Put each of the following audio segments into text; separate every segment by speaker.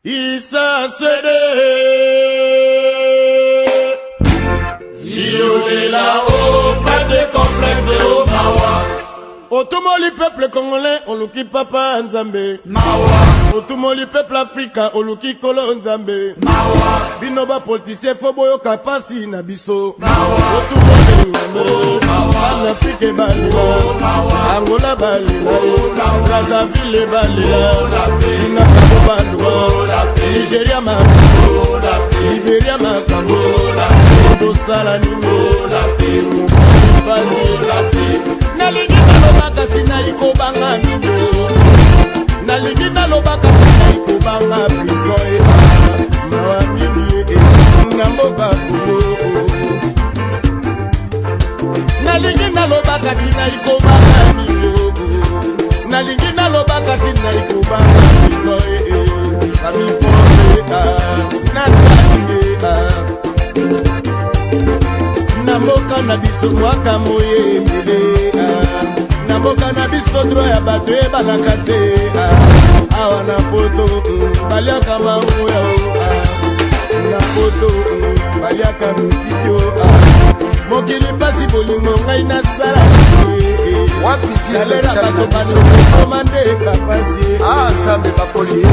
Speaker 1: Isa Swede violer là-haut, pas de complexe au Mawa. Otumoli peuple congolais, oluki papa Nzambe Mawa. Otumoli peuple africain, oluki kolo Nzambe Mawa. Binoba politicien foboyo kapasi na biso Mawa. Otumoli Nzambe Mawa. Afrique balila Mawa. Angola balila Brazzaville balila Nakabo balwa Nigeria makabo Liberia makabo Dosala nimo Basi Nalingi nalobaka sina ikobanga nino Nalingi nalobaka sina ikobanga prison Mawa mimi Namboka kubo Nalingi nalobaka sina ikobanga nino Nalingi nalobaka sina ikobanga prison Mami pose Nasalinge Namboka na biso mwaka moye mbele Namboka na biso droit ya bato ebalaka te awa na poto baliaka mango yao na poto baliaka mipikio mokili pasi bolingo ngai nasala salera bato banokomande kapasi nzambe bapolisi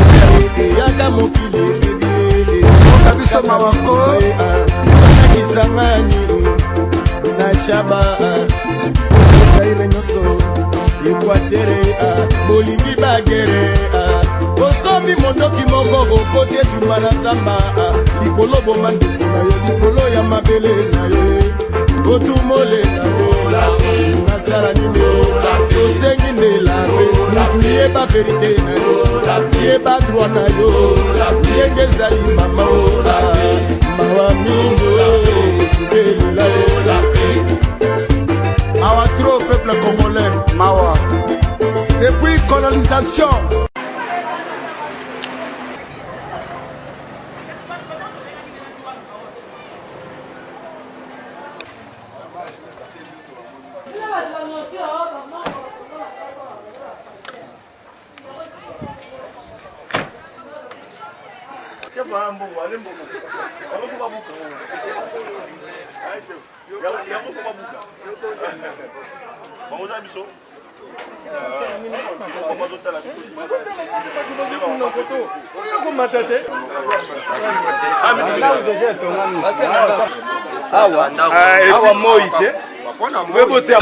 Speaker 1: yaka mokili biso mawako nakisangani na shaba Zaire nyoso Equatere Bolingi bagere Osomi mondoki moko Okote tumana zamba Likolo bomando kuna yo Likolo ya mabele na yo Otumole na yo Nasara nime Osengi ne la yo Yeba verite na yo Yeba droit na yo Yenge zali mama Mawa minyo Tubele la yo Awa trop peuple congolais Mawa depuis colonisation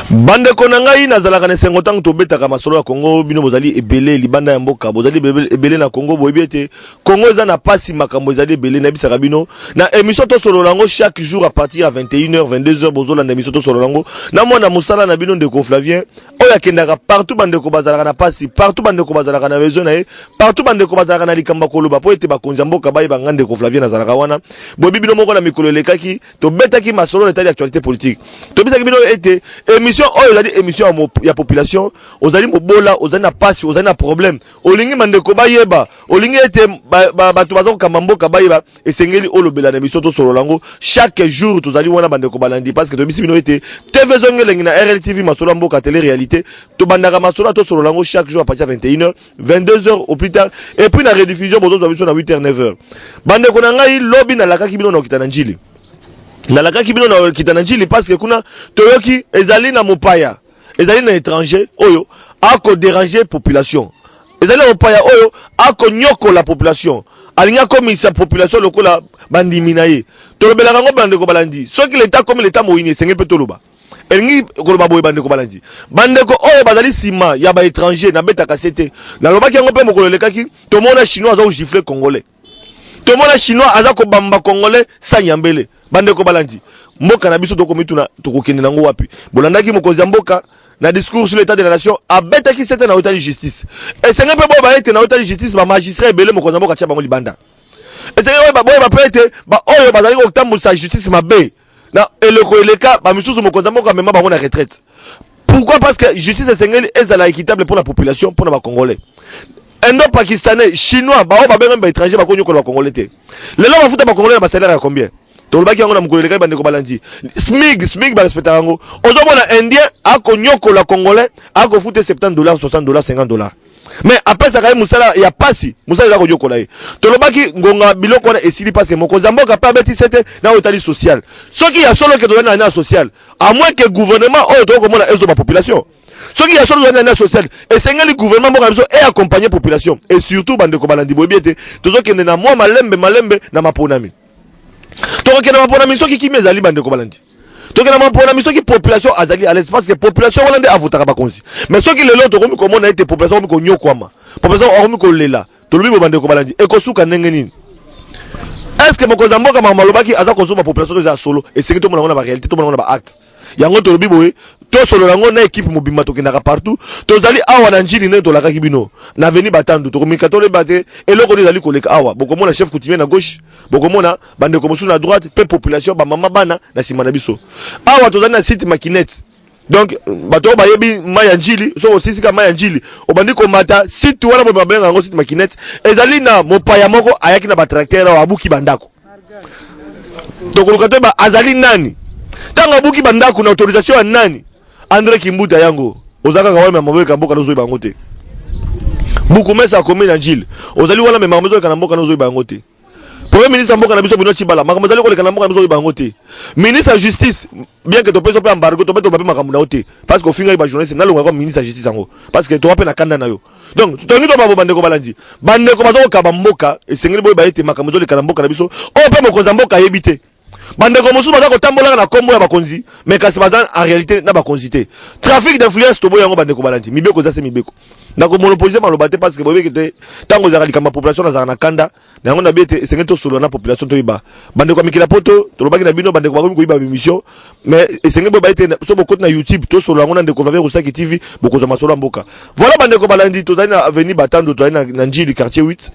Speaker 2: Bande konangai nazalaka na sengo tango tobetaka masolo ya Congo bino bozali ebele libanda ya mboka bozali ebele na Congo boyebiete Congo eza na pasi makambo ezali ebele na bisaka bino na émission to solo lango chaque jour à partir à 21h 22h bozola na émission to solo lango na mwana musala na bino ndeko Flavien oya kendaka partout bande ko bazalaka na pasi partout bande ko bazalaka na besoin na partout bande ko bazalaka na likamba koloba po ete bakonza mboka bayi bangande ko Flavien nazalaka wana boyebi bino moko na mikolo lekaki to betaki masolo na tali actualité politique to bisaki bino ete émission oyo ezali émission ya population ozali mobola ozali na pasi ozali na problème olingi mandeko bayeba olingi ete bato bazo kamba mboka bayeba esengeli olobela na émission to solo lango chaque jour tozali wana bandeko balandi parce que to bisi bino ete TV zongelengi na RLTV masolo mboka télé réalité to bandaka masolo to solo lango chaque jour à partir de 21h 22h au plus tard et puis na rediffusion bozo zo biso na 8h 9h bandeko na ngai lobi na lakaki bino na okitana njili nalakaki bino na kitana njili parce que kuna toyoki ezali na mopaya ezali na étranger oyo ako déranger population ezali na mopaya oyo ako nyoko la population alinga komisa population lokola bandimi na ye tolobelaka ngo bandeko balandi soki l'état comme l'état moyini esengeli mpe toloba elingi koloba boye bandeko balandi bandeko oyo bazali sima ya ba étranger na betaka sete nalobaki yango mpe mokolo lekaki tomona chinois aza ogifle congolais tomona chinois aza kobamba congolais sa nyambele bandeko balandi mboka na biso tokomituna tokokende nango wapi bolandaki mokonzi ya mboka na discours sur l'état de la nation abetaki sete na hôtel de justice esenga mpe boyo baete na hôtel de justice bamagistrat ebele mokonzi ya mboka tia bango libanda esenga oyo boyo bape ete baoyo bazali kotambulisa justice mabe na eleko eleka bamisusu mokonzi ya mboka amema bango na retraite pourquoi parce que justice esengeli ezala équitable pour la population pour na bacongolais indo-pakistanais, chinois, bah on va bien un étranger, bah qu'on y a congolais. Les gens vont foutre congolais, bah salaire à combien? Tolobaki yango na mukolo leka bande ko balandi. Smig ba respecta yango. Ozo mona indien a konyoko la congolais a ko foutre $70, $60, $50. mais après ça quand musala ya pasi musala za ko yokola ye tolobaki ngonga biloko na esili parce mo kozamboka pa beti c'était na otali social soki ya solo que dona na social à moins que gouvernement o to ko mona ezo ba population soki ya solo na social et sengali gouvernement mo kamso et accompagner population et surtout bande ko balandi bobiete tozo kende na moi malembe na maponami to ko kende maponami soki ki mezali bande ko balandi donc na mpona miso ki population azali à l'espace que population wala nde avotaka ba konzi mais soki lelo to komi komona ete population komi ko nyokwama population komi ko lela to lobi bande ko balandi e ko suka ndenge nini est-ce que mokoza mboka malobaki aza ko suba population za solo et c'est que to mona ba réalité to mona ba acte yango to lobi boye to solo nango na équipe mobimba to kinaka partout to zali awa na njini ne to laka kibino na veni batandu to komika to le bate eloko zali koleka awa bokomona chef coutumier na gauche bokomona bande ko musu na droite pe population ba mama bana na simana biso awa to zali na site makinette donc bato bayebi maya njili so osisi ka maya njili obandi ko mata site wana bo babenga ngo site makinette ezali na mopaya moko ayaki na ba tracteur wa abuki bandako to koluka ba azali nani tanga buki bandako na autorisation ya nani André Kimbuta yango ozaka ka wame maboye ka mboka nozo bango te buku mesa komi na njili ozali wala me maboye ka mboka nozo bango te premier ministre mboka na biso bino chibala makambo zali koleka na mboka biso bango te ministre de justice bien que to peso pe embargo to beto ba makambo na ote parce que au finga ba journaliste na longa comme ministre de justice yango parce que to wape na kanda na yo donc to ngi to babo bande ko balandi bande ko bazo ka mboka esengeli boy ba ete makambo zoli na mboka na biso o pe mokonza mboka yebite bande ko musu baza ko tambola na kombo ya bakonzi mais kasi baza en réalité na bakonzi te trafic d'influence to boy yango bande ko balandi mibeko za se mibeko ndako monopoliser malobate parce que boye que tango za kalika ma population na na kanda nango na biete esengeli to solo na population to iba bande ko mikila poto to lobaki na bino bande ko bakomi ko iba émission mais esengeli boye ba ete so bokoti na YouTube to solo yango na ndeko va Rusaki TV bokozo masolo mboka voilà bande ko balandi to za na avenue Batando to na njili quartier 8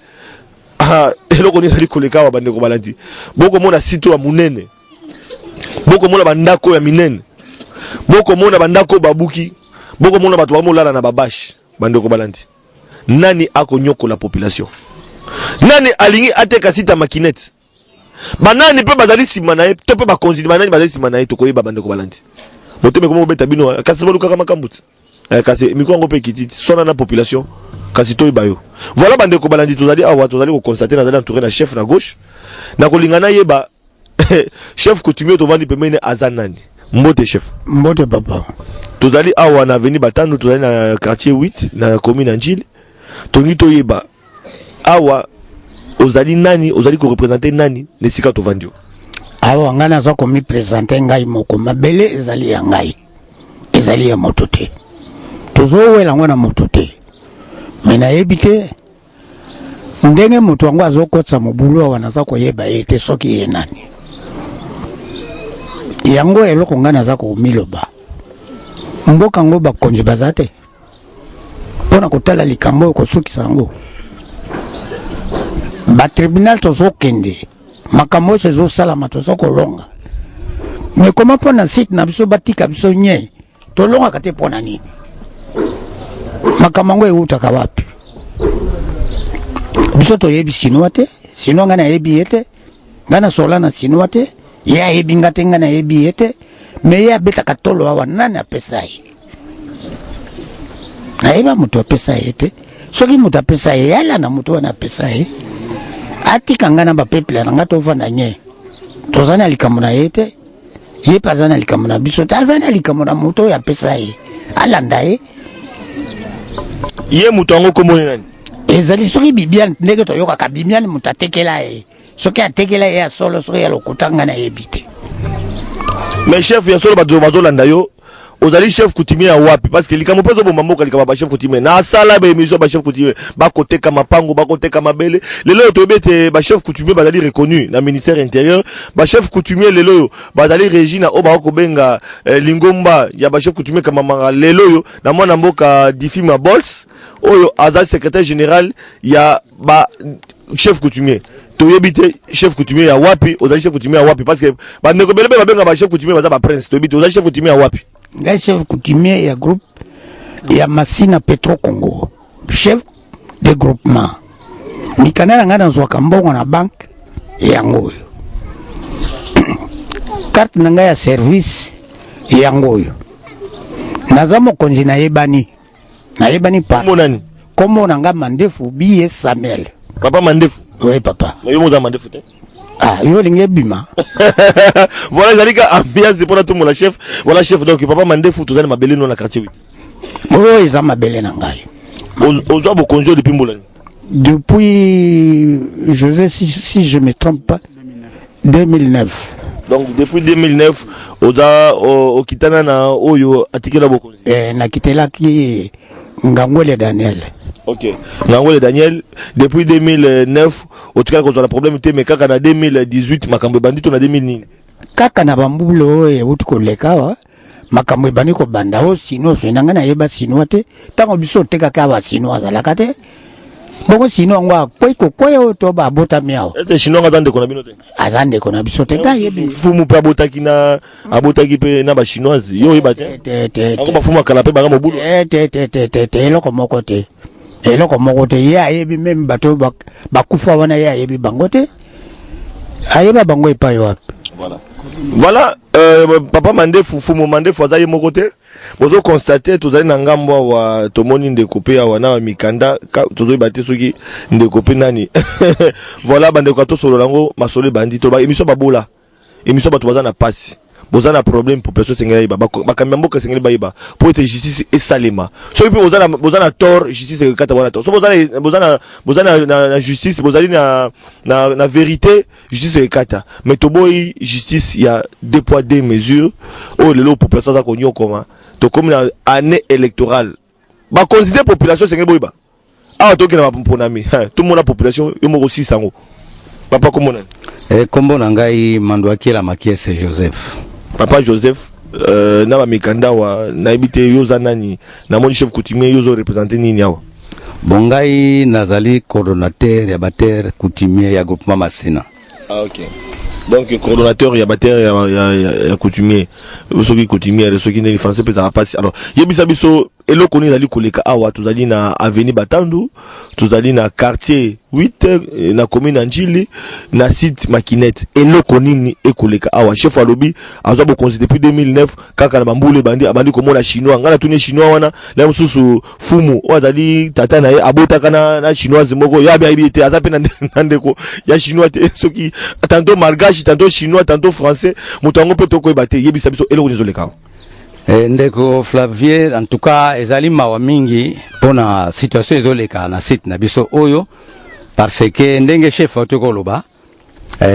Speaker 2: eloko ni sali koleka wa bande ko balandi boko mona site wa munene boko mona bandako ya minene boko mona bandako babuki boko mona bato ba molala na babashi bande ko balandi nani ako nyoko la population nani alingi ateka site makinette banani pe bazali simana to pe ba konzi banani bazali simana to koyeba bande ko balandi boteme ko mo beta bino kasi boluka kama kambuti kasi mikongo pe kititi sona na population kasi to ibayo voilà bande ko balandi to zali awa to zali ko constater na zali entouré na chef na gauche na ko lingana yeba chef coutumier to vandi pemene azanani mbote chef
Speaker 3: mbote papa
Speaker 2: to zali awa na avenue Batando to zali na quartier 8 na commune Njili to ngi to yeba awa ozali nani ozali ko représenter nani nesika to vandio
Speaker 3: awa ngana za ko mi présenter ngai moko mabele ezali ya ngai ezali ya motote tozo wela ngona motote mena yebite ndenge moto wangu azokotsa mobulo wana za ko yeba ete soki ye nani yango eloko ngana za ko miloba mboka ngo bakonzi bazate pona kotala likambo ko sukisa ngo ba tribunal tozo kende makambo sezo sala matozo ko longa mais comment pona site na biso batika biso nye to longa kate pona nini makambo utaka wapi biso to yebi sinuate sino ngana yebi yete ngana sola na sinuate ya yebi ngate ngana yebi yete me ya beta katolo awa nani apesai na eba mutu apesai yete soki mutu apesai yala na mutu wana apesai atika ngana ba people na ngato vanda nye tozana likamuna yete ye pazana likamuna biso tazana likamuna mutu ya pesai alanda
Speaker 2: ye mutu ango komoni nani
Speaker 3: ezali soki bibiane ndenge to yoka ka bibiane mutatekela soki atekela ya solo soki ya lokutanga na yebite
Speaker 2: mais chef ya solo bazolanda yo ozali chef coutumier ya wapi parce que likamo pezo bomba mboka likama ba chef coutumier na sala ba émission ba chef coutumier ba koteka mapango ba koteka mabele lelo to bete ba chef coutumier bazali reconnu na ministère intérieur ba chef coutumier lelo bazali Regina oba ko benga lingomba ya ba chef coutumier kama manga lelo yo na mwana mboka Difima Bols oyo azali secrétaire général ya ba chef coutumier to yebite chef coutumier ya wapi ozali chef coutumier ya wapi parce que ba ndeko belebe ba benga ba chef coutumier baza ba prince to yebite ozali chef coutumier ya wapi
Speaker 3: ngai chef coutumier ya groupe ya Masina Petro Congo chef de groupement mikana nga na zwaka mbongo na banque yango carte nanga ya service yango nazamo konzi na yebani pa
Speaker 2: monani
Speaker 3: Comment on a Mandefu billet Samuel.
Speaker 2: Papa Mandefu.
Speaker 3: Oui papa.
Speaker 2: Mais yo moza Mandefu te.
Speaker 3: Ah yo linge bima.
Speaker 2: Voilà zalika ambiance pour tout mon chef. Voilà chef donc papa Mandefu tozali mabele no na quartier 8.
Speaker 3: Oui ils ont mabele na ngai.
Speaker 2: Ozo bo konjo depuis Mbolani.
Speaker 3: Depuis José si je me trompe pas 2009.
Speaker 2: Donc depuis 2009 oza okitana na oyo atikela bokonzi.
Speaker 3: Na kitela ki Ngangwele Daniel.
Speaker 2: Ok. Ngangwele Daniel depuis 2009 otikala ko za problème te mais kaka na 2018 makambo bandito na 2000
Speaker 3: kaka na bambulo e utuko lekawa makambo ebani ko banda o sino so nanga na yeba sino te tango biso teka ka ba sino azalaka te bongo sino ngwa koyo to ba bota miao
Speaker 2: est sino ngata ndeko na bino te
Speaker 3: azande ko na biso te ka yebi
Speaker 2: fumu pe abotaki na abotaki pe na ba chinoise yo yeba te ako ba fumu kala pe ba mobulu
Speaker 3: te eloko moko te ya yebi même bato ba kufa wana ya yebi bango te ayeba bango epa yo wapi.
Speaker 2: Voilà, papa Mandefu fumu Mandefu azaye moko te bozo constater tozali na ngambo wa tomoni ndeko ya wana mikanda tozo ibate soki ndeko nani. Voilà bandeko to solo lango masolo bandi to ba émission babola émission bato bazana passe bozana problème population sengela iba bakambi mboka sengela iba pour être justice et salema so ipi bozana tort justice et kata wana tort so bozana na justice bozali na vérité justice et kata mais toboyi justice il y a deux poids deux mesures oh lelo population za konyo koma to comme na année électorale ba considérer population sengela iba ah to kina mponami tout le monde la population yo moko 600 papa komona
Speaker 4: kombo na ngai Mandwaki la Makiese Joseph.
Speaker 2: Papa Joseph, na ba mikanda wa na ibite yoza nani na moni chef coutumier yozo représenter nini yawa.
Speaker 4: Bongai nazali coordonnateur ya bater coutumier ya groupement Masina.
Speaker 2: Ah ok. Donc coordonnateur ya bater ya coutumier. Soki coutumier soki ne français peut ça passer. Alors yebisa biso eloko ni zali koleka awa tuzali na avenue Batandu, tuzali na quartier 8 na commune Anjili na site Makinette eloko nini ekoleka awa chef alobi azo bo considérer depuis 2009 kaka na bambule bandi komona chinois ngana tuni chinois wana la mususu fumu wadali tata na ye abotaka na chinoise moko ya bia ibite azape na ndeko ya chinois te soki tantôt malgache tantôt chinois tantôt français mutango pe toko ebate yebisa biso eloko nizoleka
Speaker 4: ndeko Flavier en tout cas ezali mawa mingi pona situation ezoleka na site na biso oyo parce que ndenge chef otoko loba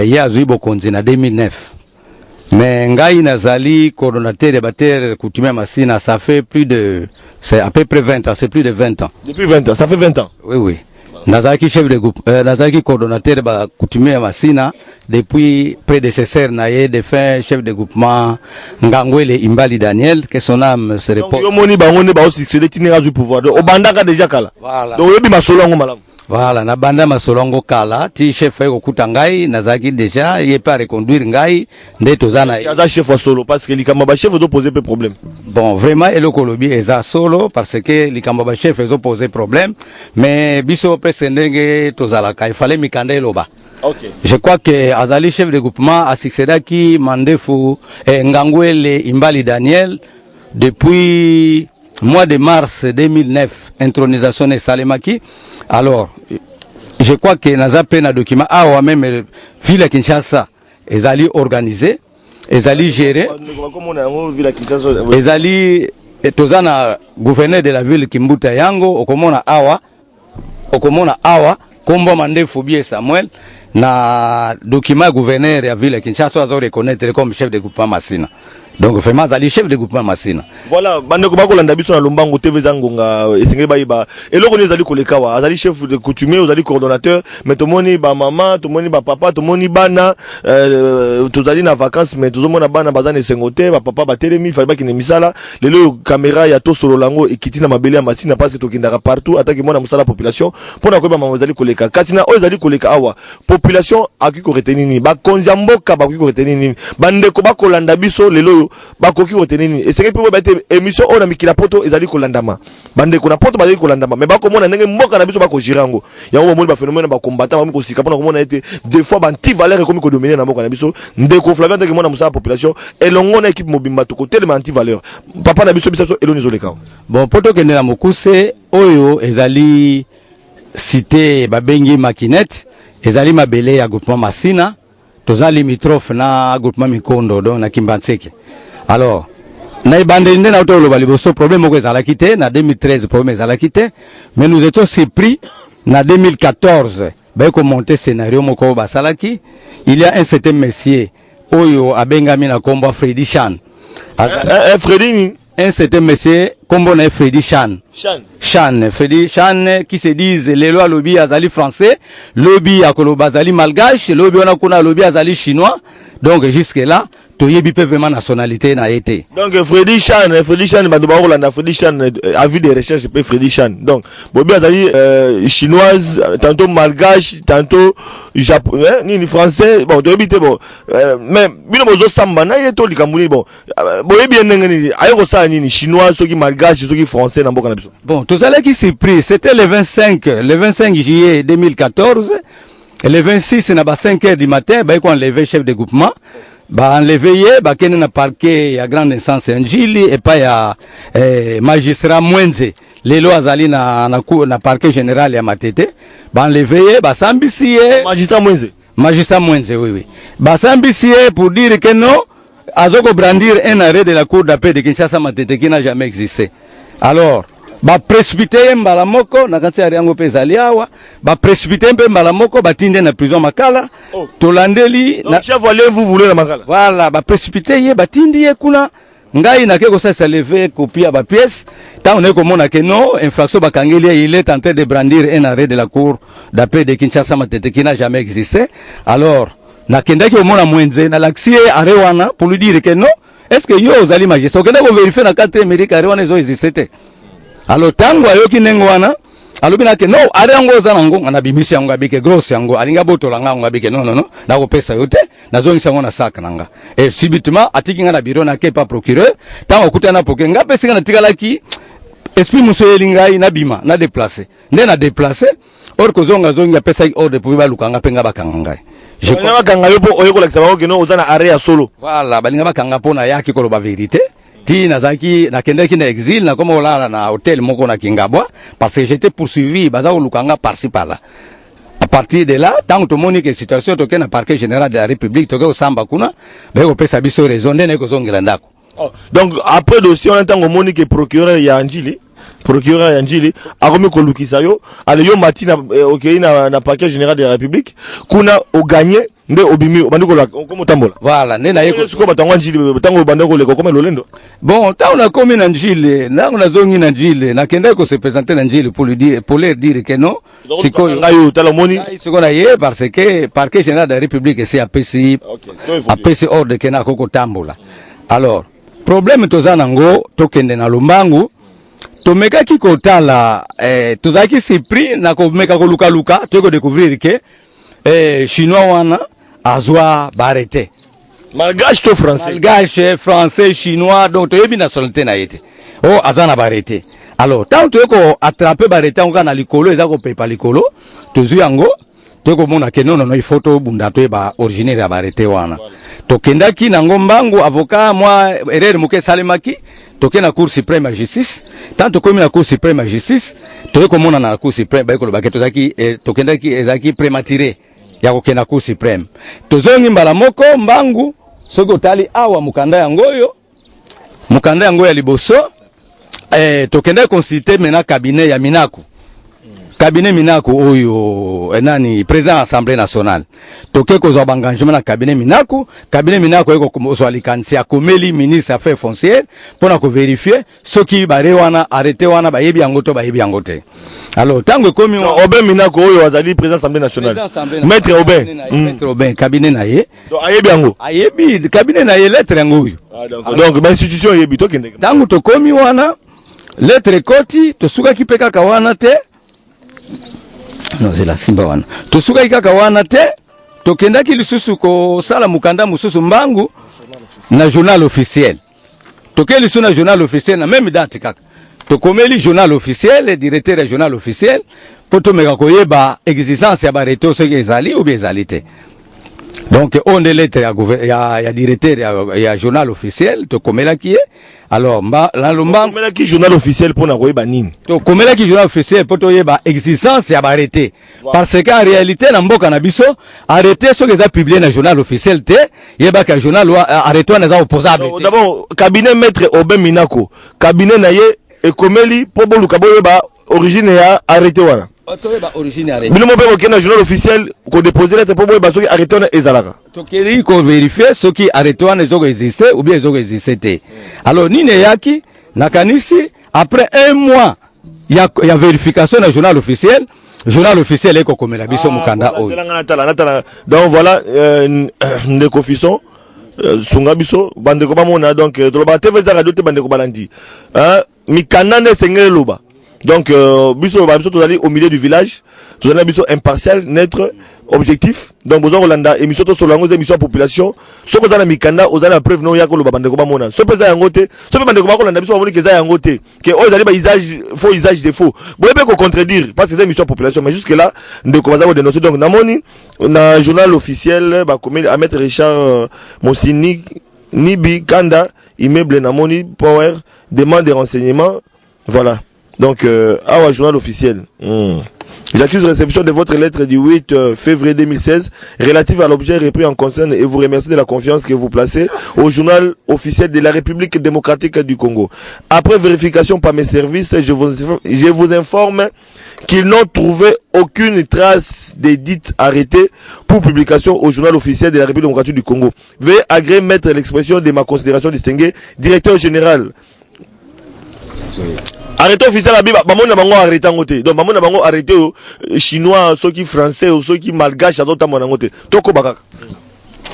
Speaker 4: ya azui bokonzi na 2009 mais ngai nazali coordonnateur de bater coutumier Masina ça fait c'est à peu près 20 ans, c'est plus de 20 ans.
Speaker 2: Depuis 20 ans, ça fait 20 ans.
Speaker 4: Oui. Nazaki chef de groupe, Nazaki coordonnateur ba coutumier Masina depuis prédécesseur naie de fin chef de groupement Ngangwele Imbali Daniel que son âme se repose.
Speaker 2: Yo moni ba ngone ba aussi succéder tinera du pouvoir. O bandaka déjà kala.
Speaker 4: Voilà.
Speaker 2: Donc yebi masolo ngo malamu.
Speaker 4: Voilà, na banda masolongo kala ti chef eko kutangai nazaki déjà il pas reconduire ngai nde tozana.
Speaker 2: Il y a chef solo parce que likamba ba chef doit poser problème.
Speaker 4: Bon, vraiment eloko lobi eza solo parce que likamba ba chef ezo poser problème mais biso presendenge tozala il fallait mikanda eloba.
Speaker 2: OK.
Speaker 4: Je crois que azali chef de groupement a succédé qui Mandefu Ngangwele Imbali Daniel depuis mois de mars 2009 intronisation de Salemaki. Alors je crois que naza pena document awa même ville Kinshasa ezali organisé ezali géré ezali tozana gouverneur de la ville Kimbuta yango okomona awa kombo Mandefu Bie Samuel na document gouverneur ya ville Kinshasa azo reconnaître comme chef de groupement Masina. Donc vraiment azali chef de groupement Masina.
Speaker 2: Voilà, bande ko bakolanda biso na Lombango TV zangonga esengeli bayiba. Eloko ni ezali kolekawa, azali chef de coutumier, azali coordonnateur, mais tomoni ba maman, tomoni ba papa, tomoni bana tozali na vacances mais tozomona bana bazana esengote, ba papa ba telemi, fallait ba kine misala, lelo caméra ya to solo lango ekiti na mabele ya Masina parce que tokindaka partout attaque mona musala population, pona ko ba maman ezali koleka. Katina o ezali koleka awa, population akiko retenir ni, ba konza mboka ba akiko retenir ni. Bande ko bakolanda biso lelo oyo bakoki retenir nini eseke pe ba te émission on a mikila poto ezali kolandama bande ko na poto bazali kolandama mais bakomona ndenge mboka na biso bakojira yango yango bomoni ba phénomène ba combattant ba kosika pona komona ete des fois ba anti valeur comme ko dominer na mboka na biso ndeko Flavien ndenge mona musa population elongo na équipe mobimba to côté le anti valeur papa na biso biso eloni zoleka
Speaker 4: bon poto kende na mokuse oyo ezali cité babengi makinette ezali mabele ya groupement Masina toza limitrophe na groupement Mikondo donc na Kimbanseke alors na ibande ndé na otolo baliboso problème ko ezala kité na 2013 problème ezala kité mais nous étions surpris na 2014 ba ko monter scénario moko basalaki il y a un certain monsieur oyo abengami na kombo Freddy Chan
Speaker 2: Freddy
Speaker 4: un certain monsieur kombo na Freddy Chan Freddy Chan qui se disent les lois lobby azali français lobby akoloba azali malgache lobby on a kuna lobby azali chinois donc jusque là toyebi pe vraiment nationalité na été
Speaker 2: donc Freddy Chan bando ba Rolanda Freddy Chan avis de recherche pe Freddy Chan donc bobi azali chinoise tantôt malgache tantôt japonais ni français bon toyebi te bon mais bino bozo samba na yeto likamuni bon boyebi ndenge ni ayoko sa ni chinois soki malgache soki français na mboka na biso
Speaker 4: bon tous allez qui s'est pris c'était le 25 juillet 2014 et le 26 na ba 5h du matin ba ko enlever chef de groupement ba enlevé ba kene na parquet ya grande instance Njili et pas ya magistrat Mwenze lelo azali na parquet général ya Matete ba enlevé ba sambisi magistrat Mwenze oui ba sambisi pour dire que non azoko brandir un arrêt de la cour d'appel de Kinshasa Matete qui n'a jamais existé alors ba précipité mbala moko na kanti yango pesa liawa ba précipité mpe mbala moko batinde na prison Makala tolandeli
Speaker 2: na chef vous voulez na Makala
Speaker 4: voilà ba précipité ye batindi ye kuna ngai na keko ça lever copie ba pièce tant on est comme on a que non infraction bakangeli il est en train de brandir un arrêt de la cour d'appel de Kinshasa Matete qui n'a jamais existé alors na kendaki au mona Mwenze na laxie arewana pour lui dire que non est-ce que yo ozali magistrat okenda ko vérifier na 4 Amérique arewana zo existé alors tango ayoki nengo wana alobina ke no ari yango za nango na bimisi yango abike grosse yango alinga botola nga ngo abike non na ko pesa yote na zongi yango na sac nanga et subitement atiki nga na bureau na ke pas procureur tango kutana poke nga pesa na tikalaki esprit musoyeli ngai na bima na déplacer nde na déplacer or ko zonga zongi pesa ordre pour ba lukanga penga bakanga ngai
Speaker 2: je connais bakanga yopo oyeko la kisaba ke no ozana area solo
Speaker 4: voilà balinga bakanga pona yaki ko ba vérité ti nazaki nakendeki na exil na koma olala na hôtel moko na Kingabwa parce que j'étais poursuivi baza olukanga par-ci par-là à partir de là tant que moni que situation toke na parquet général de la République toke osamba kuna ba ko pesa biso raison ndene ko zongela ndako
Speaker 2: donc après dossier on entend que moni que procureur ya Njili akomi kolukisa yo ale yo matina okay na parquet général de la République kuna o gagner nde obimi bandiko la komo tambola
Speaker 4: voilà nde na yeko
Speaker 2: siko batango Njili tango bandako le kokoma lolendo
Speaker 4: bon ta on a komi na Njili na on a zongi na Njili na kenda ko se présenter na Njili pour leur dire que non siko
Speaker 2: ngayo talomoni
Speaker 4: siko na ye parce que parquet général de la République c'est APC ordre que na koko tambola alors problème tozana ngo tokende na Lumbangu tomeka ki kotala tozaki surpris na ko meka ko luka toko découvrir que chinois wana azwa barete
Speaker 2: malgache to français
Speaker 4: malgache français chinois donc toyebi nationalité na yete oh azana barete alors tant to ko attraper barete on kana likolo ezako pepa likolo tozu yango to ko mona ke non il faut to bunda to ba originaire ya barete wana to kendaki na ngombangu avocat moi erreur muke salemaki toke na cour suprême à justice tant to komi na cour suprême à justice to ko mona na cour suprême ba ko ba ke tozaki to kendaki ezaki prématuré ya kokena cour suprême tozongi mbala moko mbangu soko tali awa mukanda yango ya liboso tokenda consulter mena cabinet ya Minaku cabinet Minaku oyo nani président assemblée nationale toke ko zo engagement na cabinet Minaku eko kozwa likanisi akomeli ministre affaires foncières pona ko vérifier soki bare wana arrêté wana bayebi yango to bayebi yango te alors tango komi
Speaker 2: Obin Minaku oyo azali président assemblée nationale maître
Speaker 4: Obin cabinet na ye
Speaker 2: donc ayebi yango
Speaker 4: ayebi cabinet na ye lettre yango oyo
Speaker 2: donc ba institution yebi to kende
Speaker 4: tango to komi wana lettre koti to suka kipeka kawana te non c'est la simba wana to suka kaka wana te to kendaki lisusu ko sala mukanda mususu mbangu na journal officiel tokeli so na journal officiel na même date kaka tokomeli journal officiel directeur ya journal officiel po tomeka koyeba existence ya bareto soki ezali ou bien ezali te. Donc on est lettre ya directeur ya journal officiel to komela ki alors la lomba
Speaker 2: komela ki journal officiel pour na koyeba nini
Speaker 4: to komela ki journal officiel pour to yeba existence ya arrêté parce que en réalité na mboka na biso arrêté so que ça publié na journal officiel te yeba ka journal arrêté na za opposable.
Speaker 2: D'abord cabinet maître Obin Minako cabinet na ye e komeli po boluka boyeba origine ya arrêté wana
Speaker 4: origine arrêté.
Speaker 2: Bino mobe ko na journal officiel ko déposer lettre po boyeba soki arrêté na ezalaka.
Speaker 4: Tokeli ko vérifier soki arrêté wana ezoko exister ou bien ezoko exister. Alors nine yaki nakanisi après un mois ya vérification na journal officiel eko komela biso mukanda oyo.
Speaker 2: Donc voilà ndeko Fisson sunga biso bandeko bamona donc toloba TV za radio te bandeko balandi. Mikanda ne sengele loba. Donc biso tozali au milieu du village, tozali biso impartial, neutre, objectif. Donc bozo Rolanda émission to solango émission population, so ko za na mikanda ozali na preuve no ya ko loba bandeko bamona. So peza yango te, so pe bandeko ba ko landa biso bamoni ke za yango te, ke ozali ba usage faux usage de faux. Boyebe ko contredire parce que c'est émission population mais jusque là ndeko baza ko dénoncer donc namoni na journal officiel ba commis à maître Richard Monsini Nibi Kanda immeuble namoni power demande des renseignements voilà. Donc, à journal officiel. J'accuse réception de votre lettre du 8 février 2016 relative à l'objet repris en concerne et vous remercie de la confiance que vous placez au journal officiel de la République démocratique du Congo. Après vérification par mes services, je vous informe qu'ils n'ont trouvé aucune trace des dites arrêtés pour publication au journal officiel de la République démocratique du Congo. Veuillez agréer mettre l'expression de ma considération distinguée, directeur général. Arrêté officiel à Biba, maman n'a pas arrêté en côté. Donc maman n'a pas arrêté chinois, ceux qui français ou ceux qui malgaches à d'autres mon côté. Toko bakak.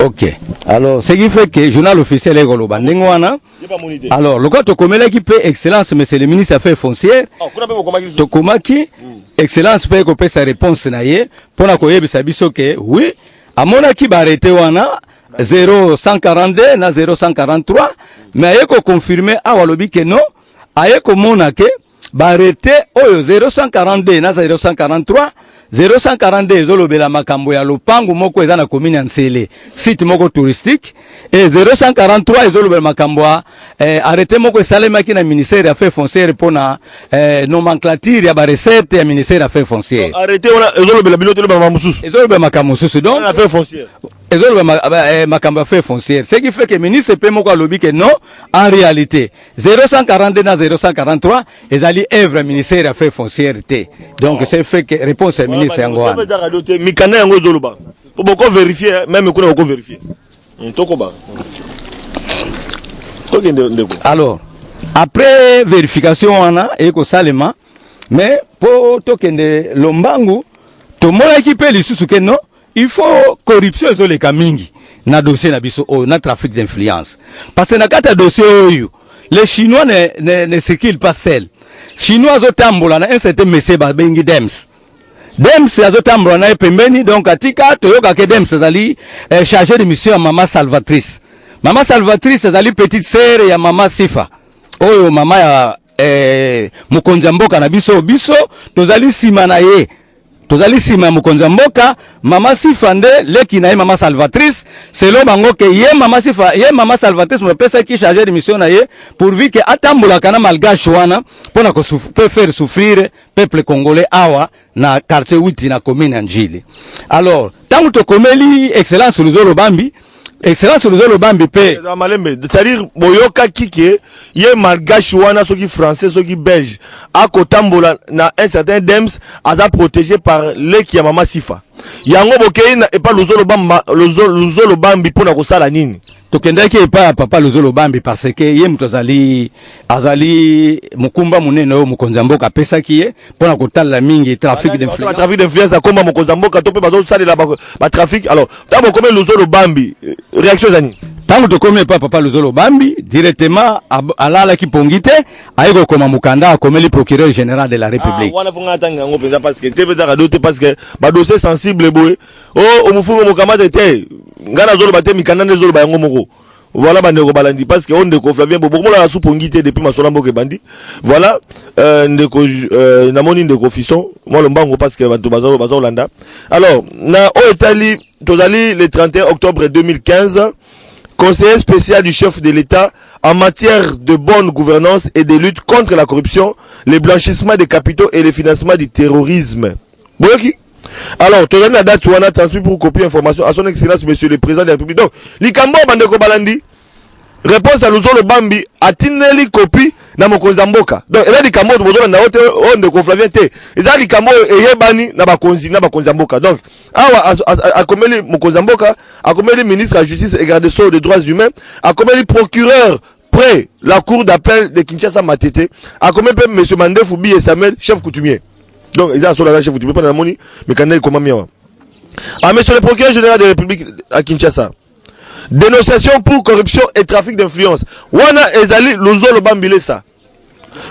Speaker 4: Ok. Alors ce qui fait que le journal officiel est goloba. Alors le cas Tokomela qui paie excellence, monsieur le ministre Affaires foncières. Tokomaki excellence paie qu'on paie sa réponse naie pour la koyebe sabiso que oui, à mon qui va arrêter wana 0142 na 0143, mais ayeko confirmer à walobi que non. Aye komona ke barete oyo 0142 na 0143 0142 ezolobela makambo ya lopango moko eza na commune ya Nsele site moko touristique et 0143 ezolobela makambo arrêté moko esalemaki na ministère ya affaires foncières pona nomenclature ya ba recette ya ministère ya affaires foncières
Speaker 2: arrêté wana ezolobela binoto le mamususu
Speaker 4: ezolobela makambo mususu donc
Speaker 2: affaires foncières
Speaker 4: makambo affaires foncières ce qui fait que ministre pe moko alobi que non en réalité 0142 na 0143 ezali œuvre ministère affaires foncières te donc c'est fait que réponse à ministre yango wana
Speaker 2: mikana yango zoloba boko vérifier même kuna boko vérifier tokoba tokende.
Speaker 4: Alors après vérification wana eko salema mais pour tokende lombangu to mona ki lisusu ke non il faut corruption ezoleka mingi na dossier na biso o na trafic d'influence parce que na kata dossier oyo les chinois ne circulent pas seuls. Chinois azotambola na un certain monsieur babengi Dems azotambola na pembeni donc atika toyoka ke Dems azali chargé de mission ya Mama Salvatrice azali petite sœur ya Mama Sifa oyo mama ya mokonzi mboka na biso tozali sima na ye tozali sima mokonzi mboka Mama Sifa nde leki na ye Mama Salvatrice selo bango ke ye Mama Salvatrice mo pesa ki chargé de mission na ye pourvu que atambola kana malgache wana pona ko faire souffrir peuple congolais awa na quartier 8 na commune Njili. Alors tangu to komeli excellence Luzolo Bambi pe
Speaker 2: malembe c'est-à-dire boyoka kike ye malgache wana soki français soki belge akotambola na un certain Dems aza protégé par leki ya Mama Sifa yango bokei na epa Luzolo Bambi pona kosala nini
Speaker 4: tokendaki epa papa Luzolo Bambi parce que ye muto azali mukumba munene oyo mokonzi mboka pesaki ye pona kotala mingi trafic d'influence
Speaker 2: akoma mokonzi mboka to pe bazosalela ba trafic. Alors tabo comme Luzolo Bambi réaction zani
Speaker 4: tango tokome papa Luzolo Bambi directement alala ki pongite ayeko koma mukanda akomeli procureur général de la République
Speaker 2: wana fonga tanga ngo penza parce que TV za radio te parce que ba dossier sensible boy o mufungo mukamata te ngana zolo bate mikanda ne zolo ba yango moko voilà bandeko balandi parce que on ndeko Flavien Bobo mola la soupongité depuis masola mboke bandi voilà ndeko namoni ndeko Fisson moi le mbango parce que bantu bazo landa alors na o etali tozali le 31 octobre 2015 conseiller spécial du chef de l'État en matière de bonne gouvernance et de lutte contre la corruption, le blanchissement des capitaux et le financement du terrorisme. Boyoki. Alors, tu as la date où on a transmis pour copier information à son excellence, monsieur le président de la République. Donc, Likambo Bandeko Balandi, réponse à Luzolo Bambi, a tineli copie na Mokonzamboka. Donc, il a dit Likambo, na ote, on de Flavien T. Il a dit Likambo, Eyebani, na Bakonzamboka. Donc, a commis Mokonzamboka, a commis le ministre de la Justice et garde des droits humains, a commis le procureur près la cour d'appel de Kinshasa Matete, a commis monsieur Mandé Foubi et Samuel, chef coutumier. Donc, ils ont un chef coutumier, pas dans la monnaie, mais quand il comment mieux. Ah, monsieur le procureur général de la République à Kinshasa. Dénonciation pour corruption et trafic d'influence. Wana Ezali Luzolo Bambilesa.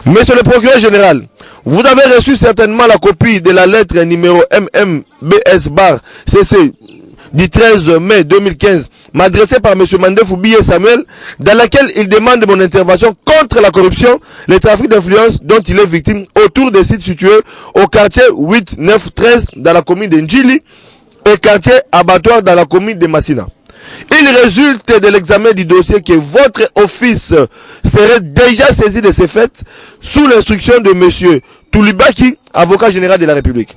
Speaker 2: Monsieur le procureur général, vous avez reçu certainement la copie de la lettre numéro MMBS-CC du 13 mai 2015, m'adressée par M. Mandé Foubi et Samuel, dans laquelle il demande mon intervention contre la corruption, le trafic d'influence dont il est victime autour des sites situés au quartier 8, 9, 13 dans la commune de Ndjili et quartier abattoir dans la commune de Massina. Il résulte de l'examen du dossier que votre office serait déjà saisi de ces faits sous l'instruction de monsieur Toulibaki, avocat général de la République.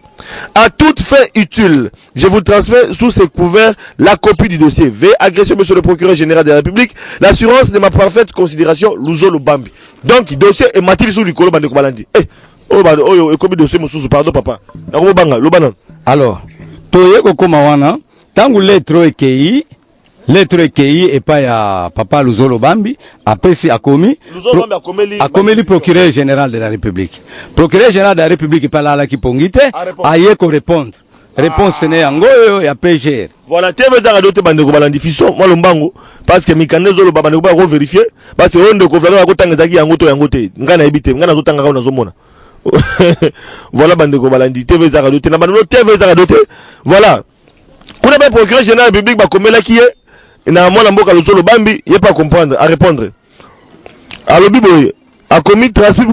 Speaker 2: À toute fin utile, je vous transmets sous ces couverts la copie du dossier. Veuillez agresser monsieur le procureur général de la République l'assurance de ma parfaite considération Luzolo Bambi. Donc, dossier est matil sous l'icolo Bandeko Balandi. Copie dossier monsieur, pardon papa.
Speaker 4: Alors, toye kokoma wana, tangu lettre EKI et pas ya papa Luzolo Bambi, après si a commis le procureur général de la République. Procureur général de la République est pas là qui pongite, a yeko répondre. Réponse n'est angoyo ya PGR.
Speaker 2: Voilà, TV dans la dote bandeko balandi fiso, moi lombango, parce que mikane zolo bandeko ba vérifier, parce que on de kovela ko tanga zaki yangote, ngana ebite, ngana zo tanga na zomona. Voilà bandeko balandi TV za dote na bandeko TV za dote. Voilà. Kuna ba procureur général de la République ba komela qui est na mwana mboka Luzolo Bambi, il pas comprendre, à répondre. Alors Biboy a commis transmis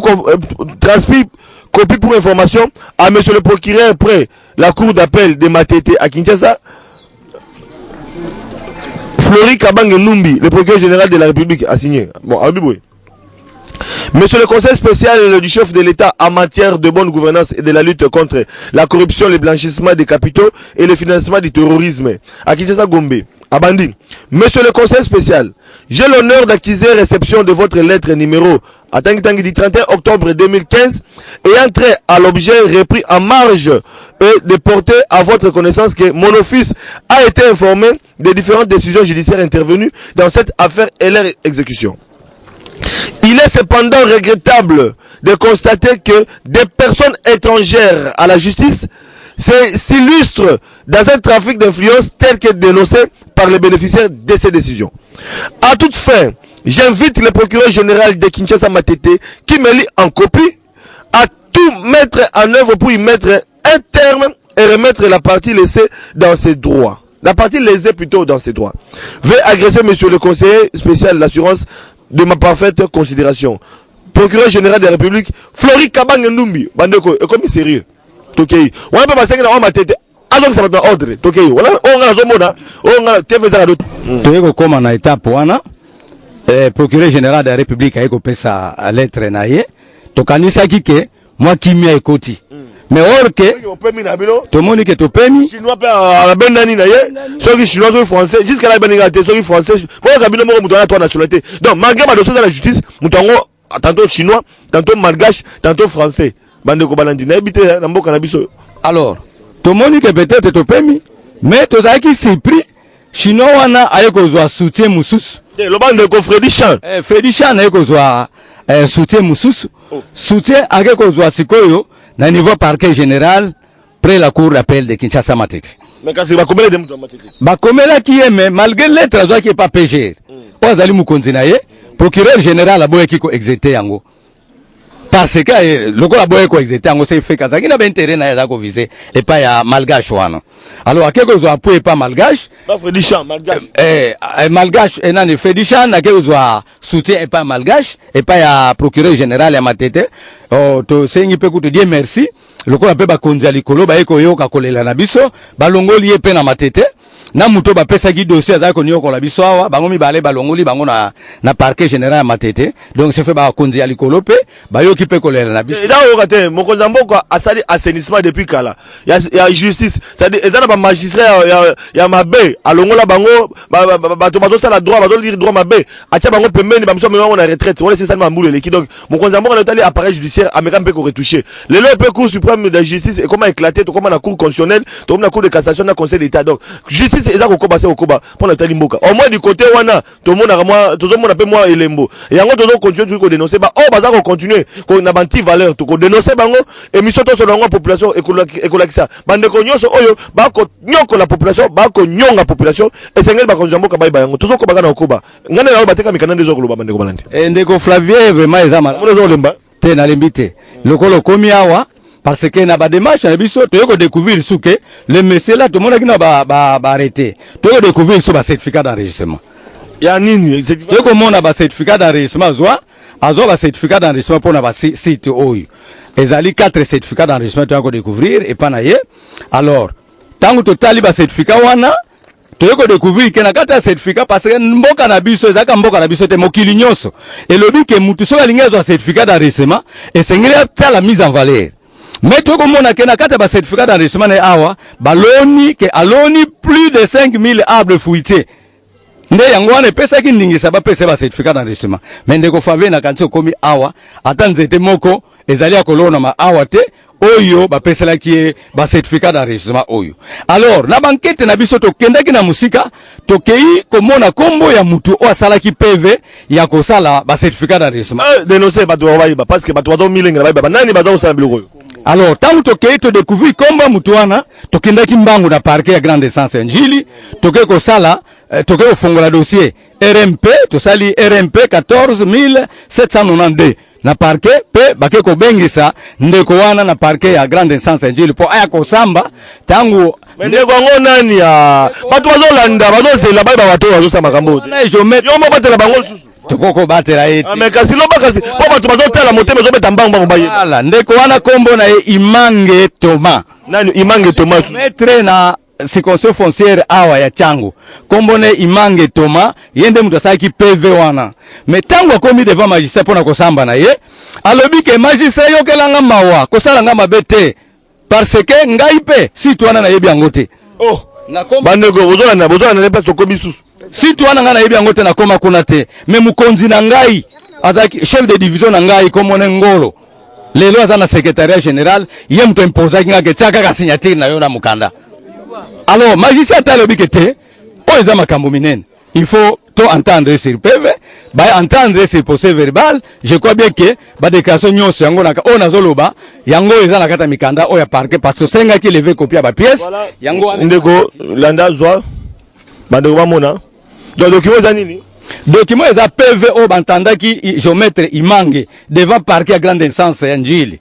Speaker 2: copie pour information à monsieur le procureur près la cour d'appel de Matete à Kinshasa. Flori Kabange Numbi, le procureur général de la République, a signé. Bon, alors Biboy. Monsieur le conseil spécial du chef de l'État en matière de bonne gouvernance et de la lutte contre la corruption, le blanchissement des capitaux et le financement du terrorisme à Kinshasa Gombe. Abandi. Monsieur le conseil spécial, j'ai l'honneur d'acquiser réception de votre lettre numéro à Tangi du 31 octobre 2015 et entrer à l'objet repris en marge et de porter à votre connaissance que mon office a été informé des différentes décisions judiciaires intervenues dans cette affaire et leur exécution. Il est cependant regrettable de constater que des personnes étrangères à la justice s'illustrent dans un trafic d'influence tel que dénoncé par les bénéficiaires de ces décisions. À toute fin, j'invite le procureur général de Kinshasa Matete, qui me lit en copie, à tout mettre en œuvre pour y mettre un terme et remettre la partie laissée dans ses droits. La partie lésée plutôt dans ses droits. Veuillez agresser monsieur le conseiller spécial de l'assurance de ma parfaite considération. Procureur général de la République, Flori Kabang Ndumbi, Bandeko, et comme sérieux. Tokei. On peut passer dans ma tête. Alors ça va être ordre. Tokei. Voilà, on a la zone, on a TV za d'autres.
Speaker 4: Toyeko comme en étape wana. Procureur général de la République a écopé sa lettre naie. Tokanisa kike, moi qui m'y écouté. Mais or que tout le monde qui te permis
Speaker 2: chinois pas benani na ye ceux qui chinois ou français jusqu'à la beningate ceux qui français moi kabino mo mutana toi nationalité donc malgré ma dossier dans la justice mutango tantôt chinois tantôt malgache tantôt français bande ko balandi na habité na mboka na biso.
Speaker 4: Alors tout le monde qui peut-être te permis mais tous ceux qui s'y pris chinois wana ayeko zo soutien mususu
Speaker 2: le bande ko Freddy
Speaker 4: Chan ayeko zo soutien mususu soutien ayeko zo sikoyo na niveau parquet général près la cour d'appel de Kinshasa Matete.
Speaker 2: Mais quand c'est ba komela de mutu Matete.
Speaker 4: Ba komela qui est mais malgré lettre zo qui est pas PGR. Ozali mukonzi na ye procureur général aboye kiko exété yango. parce que lokola boye ko exécuter ngo c'est fait kaza kina intérêt na ya ko viser et pas ya malgache wana alors quelque chose appuyé pas malgache
Speaker 2: ba Fredichan malgache
Speaker 4: malgache et nan Fredichan na quelque chose soutien et pas malgache et pas ya procureur général ya Matete oh to sengi pe kuto dire merci lokola pe ba konza likolo ba eko yoka kolela na biso balongoli ye pe na Matete na muto ba pesa ki dossier za ko nyoko la biso awa bango mi balé balongoli bango na parquet général ya Matete donc c'est fait ba konzi ya likolo pe ba yoki pe kolela na biso
Speaker 2: da o kate mokonza mboko asali assainissement depuis kala ya justice ça dit ezana ba magistrat ya mabe alongola bango ba to bazo sala droit bazo lire droit mabe atia bango pembeni ba miso bango na retraite wala c'est ça mambule leki donc mokonza mboko na tali appareil judiciaire ameka mpe ko retoucher le pe cour suprême de justice et comment éclater to comment na cour constitutionnelle to na cour de cassation na conseil d'état donc justice eza kokoba se kokoba pona tali mboka au moins du côté wana to mona moi to mona pe moi elembo yango to continuer ko dénoncer ba oh baza ko continuer ko na banti valeur to ko dénoncer bango émission to selon la population ekolakisa bande ko nyoso oyo ba ko nyoko la population ba ko nyonga population et sengel ba ko mboka ba yango to ko baka na koba ngane na bateka mikana ndezo ko loba bande ko balandi
Speaker 4: ndeko Flavien vraiment ezama
Speaker 2: mo lemba
Speaker 4: te na lembite lokolo komi awa parce que na ba démarche na biso to yoko découvrir souke le monsieur là to mona kina ba arrêter to yoko découvrir sous ba certificat d'enregistrement
Speaker 2: ya nini
Speaker 4: yoko mona ba certificat d'enregistrement azwa ba certificat d'enregistrement pour na ba site oyo ezali 4 certificats d'enregistrement to yoko découvrir et pas na ye alors tangu totali ba certificat wana to yoko découvrir que na kata certificat parce que mboka na biso ezaka mboka na biso te mokili nyonso elobi ke mutu so alingi azwa certificat d'enregistrement et sengeli la mise en valeur. Mais tout le monde a un certificat d'enregistrement et awa, baloni que aloni plus de 5000 arbres fruitiers. Nde yangwane pesa ki ndingi saba pesa ba certificat d'enregistrement. Mais ndeko Flavien na kanso komi awa, atanzete moko ezali akolona ma awa te oyo ba pesa la ki ba certificat d'enregistrement oyo. Alors na banquette na biso to kendaki na musika to kei komona kombo ya mutu o asala ki PV ya kosala ba certificat d'enregistrement.
Speaker 2: Dénoncer ba to ba parce que ba to milinga ba nani ba to sala biloko.
Speaker 4: Alors, tant que tu découvres comment Moutouana, tu as qui mbangu na parquet à grande essence Njili, tu as ko sala, tu as fongo la dossier RMP, tu sali RMP 14792 na parquet pe bake ko bengisa ndeko wana na parquet à grande essence Njili po aya ko samba tangu
Speaker 2: ndeko ngo nani ya batu bazolanda bazozela bai ba watu bazosa makambo te yo mo batela bango susu
Speaker 4: tokoko batela ete
Speaker 2: mais kasi lo bakasi po batu bazotela motema zobeta mbangu baye
Speaker 4: ala ndeko wana kombo na Imange Thomas
Speaker 2: nani Imange Thomas
Speaker 4: maître na circonscription foncière awa ya changu kombo ne Imange Thomas yende mutu asaki PV wana mais tangu akomi devant magistrat pona kosamba na ye alobi ke magistrat yokelanga mawa kosala nga mabete parce que ngai pe si twana na yebi yango te
Speaker 2: oh na komba bandeko bozona na pas to komi susu
Speaker 4: si twana nga na yebi yango te na koma kuna te mais mukonzi na ngai azaki chef de division na ngai komone ngolo lelo azana secrétariat général ye mto imposa kinga ke tsaka ka signature na yo na mukanda. Alors magistrat alobi ke te o eza makambo minene il faut to entendre sur PV ba entendre sur procès verbal je crois bien que ba déclaration nyonso yango na o nazoloba yango eza na kata mikanda o ya parquet parce que senga ki lever copie ba pièce yango
Speaker 2: ndeko landa zwa bandeko ba mona donc document za nini
Speaker 4: document eza PV o bantanda ki géomètre Imange devant parquet à grande instance ya Njili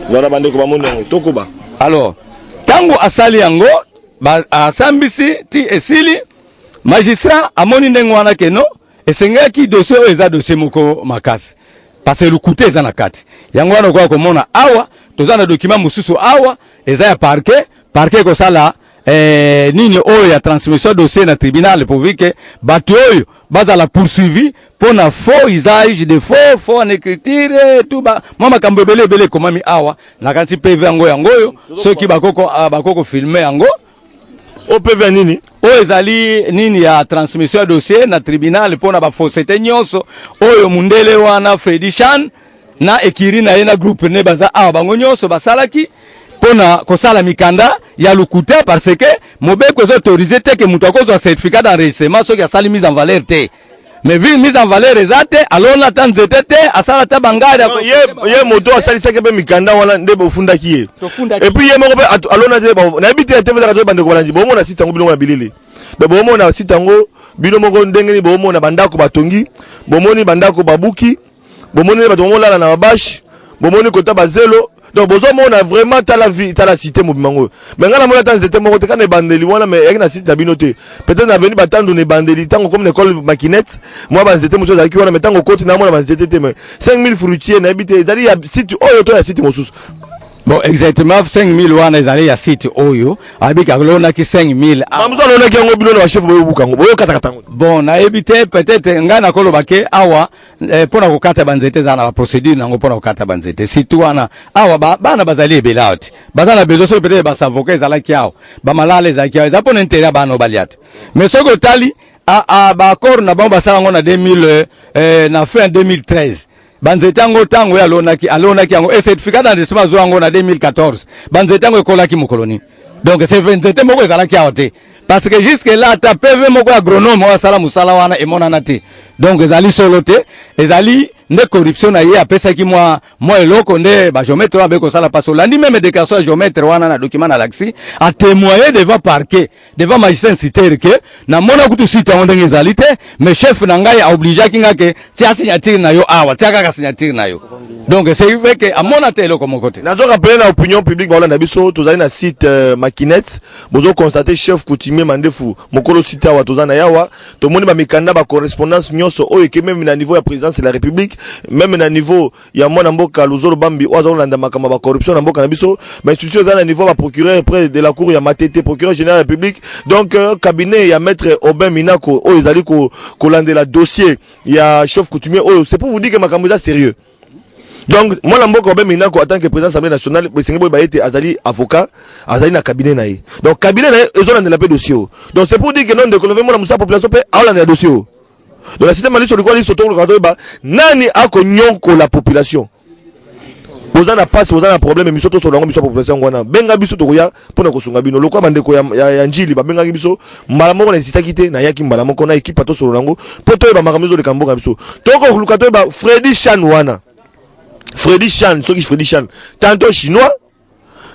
Speaker 2: voilà bandeko ba mona tokuba.
Speaker 4: Alors tango asali yango ba asambisi ti esili magistrat amoni ndenge wana keno esengaki dossier oyo eza dossier moko makasi parce que le coûté eza na kati yango wana kwa komona awa toza na document mususu awa eza ya parquet ko sala nini oyo ya transmission dossier na tribunal pour dire que bato oyo bazala poursuivi pour na faux usage de faux en écriture tout ba mama kambo belé komami awa na kanti PV yango oyo ceux qui bakoko filmer yango
Speaker 2: o PV nini
Speaker 4: o ezali nini ya transmission dossier na tribunal pour na ba fausseté nyonso oyo mundele wana Fredichan na ekiri na yena groupe ne baza awa bango nyonso basalaki pona kosala mikanda ya lukuta parce que mobeko est autorisé te que mutu akozwa certificat d'enregistrement soki asali mise en valeur te mais vu mise en valeur ezate alors na tanzete te asala ta bangari
Speaker 2: ye moto asali seke be mikanda wana nde bofundaki ye et puis ye moko be alona te na bité te vela ka to bandeko balanji bomo na sitango bilongo na bilili be bomo na sitango bino moko ndenge ni bomo na bandako batongi bomoni bandako babuki bomoni bato bomolala na babash bomoni kota bazelo donc bozo mona vraiment ta la vie ta la cité mobimango mais ngala mona ta nzete moko te kana bandeli wana mais yaki na site na bino te peut-être na venu batando ne bandeli tango comme l'école maquinette moi ba nzete moso zaki wana mais tango koti na mona ba nzete te mais 5000 fruitiers na habité dali ya site oyo to ya site mosusu.
Speaker 4: Bon, exactement 5000 wana ezali ya site oyo abika lona ki 5000
Speaker 2: mamuzo lona ki ngo bino na chef boyo bukango boyo kata katango.
Speaker 4: Bon, na ebité peut-être ngana kolo bake awa pona ko kata banzete za na procédure nango pona ko kata banzete situ wana awa bana bazali ebelauti bazana bezo so peut-être ba avocat ezala kiao ba malale za kiao za pona intérêt bana baliat mais soko tali a ba accord na ba basala ngo na 2000 na fin 2013 banzetango tango ya alonaki yango et certificat d'enregistrement zo yango na 2014 banzetango ekolaki mokoloni donc c'est nzete moko ezalaki awa te parce que jusque là ta PV moko agronome wa sala musala wana emonana te donc ezali solo te ezali nde corruption na ye apesaki moi eloko nde ba géomètre wa beko sala paso landi même déclaration géomètre wana na document na laxi a témoigner devant parquet devant magistrat citaire que na mona kutu site on ndenge ezali te mais chef na ngai a obligé kinga ke tia signature na yo awa tia ka signature na yo donc c'est vrai que a mona te eloko moko te
Speaker 2: na zo rappeler na opinion publique ba na biso tozali na site maquinette bozo constater chef coutumier mandefu mokolo site wa tozana yawa to moni ba mikanda ba correspondance nyonso oyo ke même na niveau ya présidence de la république même na niveau ya mwana mboka Luzolo Bambi ozo landa makama ba corruption na mboka na biso mais institution dans le niveau ba procureur près de la cour ya Matete procureur général de la République donc cabinet ya maître Aubin Minako oyo ezali ko landela dossier ya chef coutumier oyo c'est pour vous dire que makambo za sérieux. Donc moi la mboka Aubin Minako en tant que président de l'Assemblée nationale Bosengo Bayete azali avocat azali na cabinet na ye donc cabinet na ezo landa pe dossier donc c'est pour dire que non de que moi musa population pe a landa dossier. Donc la système sur le quoi surtout le ba nani ako nyonko la population bozana passe bozana problème mais surtout sur la population ngwana benga biso to ya pona ko sunga bino lokwa bandeko ya njili ba benga biso mbala moko na sita kité na yaki mbala moko na équipe to sur lango poto ba makamizo de kamboka biso toko kulukato ba Freddy Chan wana Freddy Chan soki Freddy Chan tantôt chinois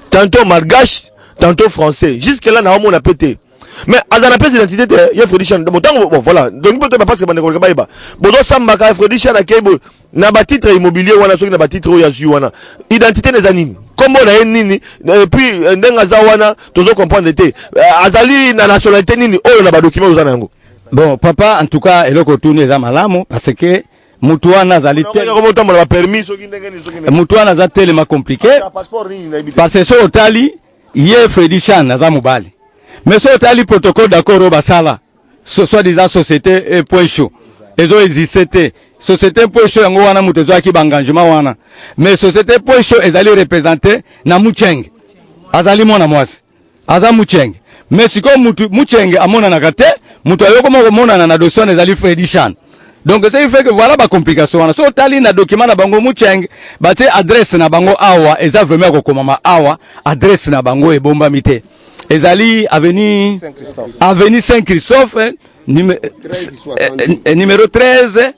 Speaker 2: tantôt malgache tantôt français jusque là na on a pété. Mais à la pièce d'identité, il y a Freddy Chan. Bon, voilà. Donc, il peut pas passer par les collègues. Bon, donc, ça m'a fait Freddy Chan à Kebo. N'a pas titre immobilier ou n'a pas titre Yazuana. Identité des anines. Comme on a nini. Et puis, Ndengazawana, toujours comprendre. Azali, na nationalité nini. Oh, n'a pas document aux anango.
Speaker 4: Bon, papa, en tout cas, il a retourné à Malamo parce que Mutuana Zali Mutuana Zatel m'a compliqué. Parce que ce Otali, il y a Freddy Chan, Nazamubali. Mais ce tali protocole d'accord au Basala, soi-disant société point chaud. Ils ont existé. Société point chaud, on a mutezo qui bangangement wana. Mais société point chaud, ils allaient représenter na Mucheng. Azali mona mwasi. Aza Mucheng. Mais si comme Mucheng amona nakate, mutu ayoko mona na dossier ils allaient Freddy Chan. Donc ça fait que voilà ba complication wana. So tali na document na bango Mucheng, ba te adresse na bango awa, eza vraiment ko komama awa, adresse na bango e bomba mité. Ezali avenue Saint-Christophe numéro 13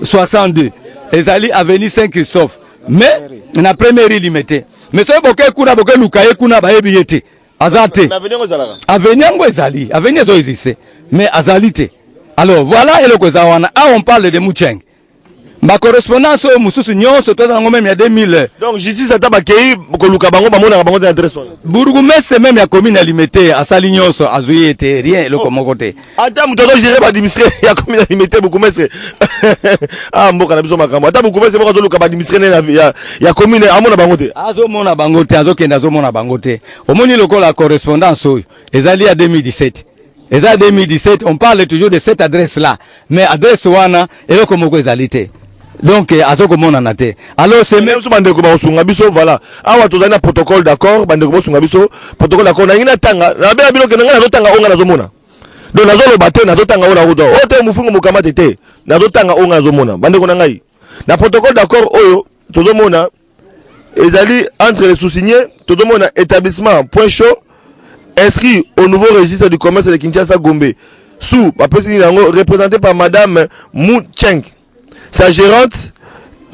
Speaker 4: 62 Ezali avenue Saint-Christophe mais na première limité mais ça boke kuna boke lukaye kuna ba ebiyete azate avenue ngo ezali avenue zo existe mais azalite alors voilà et le kozawana on parle de Mucheng. Ma correspondance au mususu nyonso toza ngo même ya 2000
Speaker 2: donc justice ataba kei ko luka bango ba mona bango d'adresse
Speaker 4: Bourgmestre même ya commune limité asali nyonso azuye te rien le komoko te
Speaker 2: ata mutoto gérer ba administrer ya commune limité Bourgmestre ah mboka na biso makambo ata Bourgmestre moko zo luka ba administrer ya commune amona bango te
Speaker 4: azomona bango te azokenda azomona bango te omoni lokola correspondance oyo ezali ya 2017 eza 2017 on parle toujours de cette adresse là mais adresse wana eloko moko ezali te. Donc azoko mona nate alors c'est même
Speaker 2: so bandeko ba osunga biso voilà awa tozali na protocole d'accord bandeko ba osunga biso protocole d'accord na ngina tanga na bela biloko na ngana zotanga onga nazomona donc nazolo bate nazotanga ona rodo ote mufungo mukamate te nazotanga onga nazomona bandeko na ngai na protocole d'accord oyo tozomona ezali entre les sous-signés tozomona établissement point chaud inscrit au nouveau registre du commerce de Kinshasa Gombe sous représenté par madame Mucheng. Sa gérante,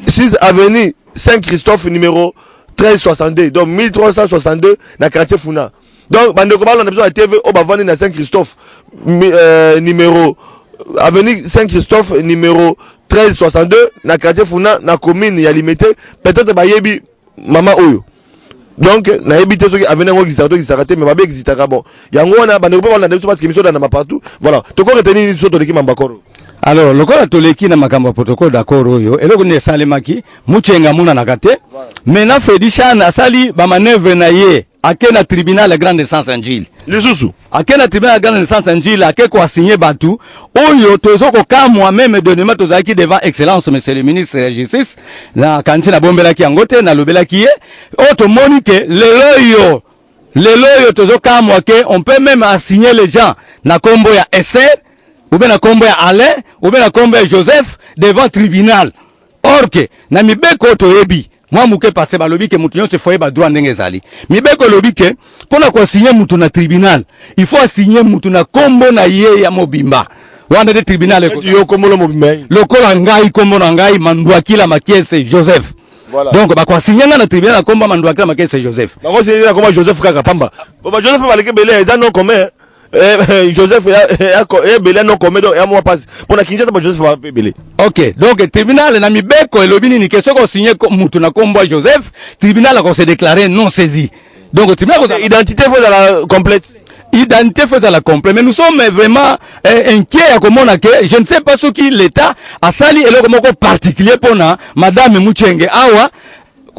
Speaker 2: 6 avenue Saint-Christophe, numéro 1362, donc 1362, dans le quartier Funa. Donc, on a besoin de TV au Bavani dans Saint-Christophe, numéro, avenue Saint-Christophe, numéro 1362 na quartier Funa na commune ya Limité peut-être bayebi mama oyo donc na ebité soki avenir ngo kisaka mais babe kisaka bon yango wana bande ko na parce que mission dans ma partout voilà to ko retenir ni soto l'équipe Mambakoro.
Speaker 4: Alors lokola toleki na makambo protocole d'accord oyo eloko ne salemaki muchenga muna nakate mais na Fedisha na sali ba manœuvre na ye akena tribunal la grande instance Njili
Speaker 2: lisusu
Speaker 4: akena tribunal la grande instance Njili akeko asigner batu oyo tozoko ka moi-même donnema tozaki devant excellence monsieur le ministre de la justice na kantina bombelaki yangote na lobelaki ye auto monique lelo yo tozoka moi que on peut même assigner les gens na kombo ya Esther ou bien na kombo ya Alain ou bien na kombo ya Joseph devant tribunal or que na mibeko to yebi moi muke passé ba lobi ke mutu nyonso foye ba droit ndenge ezali mibeko lobi ke pona ko signer mutu na tribunal il faut assigner mutu na kombo na ye ya mobimba wanda de tribunal
Speaker 2: yo kombo lo mobimba
Speaker 4: lokola ngai kombo na ngai Mandwakila Makiese Joseph. Voilà. Donc ba ko signer na tribunal kombo Mandwakila Makiese Joseph
Speaker 2: ba ko signer kombo Joseph kaka pamba ba Joseph ba leke belé eza non commun Joseph ya belé non commun donc ya moi passe pour na Kinshasa ba Joseph va belé.
Speaker 4: OK, donc tribunal na mibeko elobini ni question ko signer mutu na kombo Joseph, tribunal ko se déclarer non saisi. Donc tribunal ko
Speaker 2: identité faut la complète.
Speaker 4: Identité faut la complète, mais nous sommes vraiment inquiets à comment que je ne sais pas ce qui l'état a sali eloko moko particulier pona madame Muchenge awa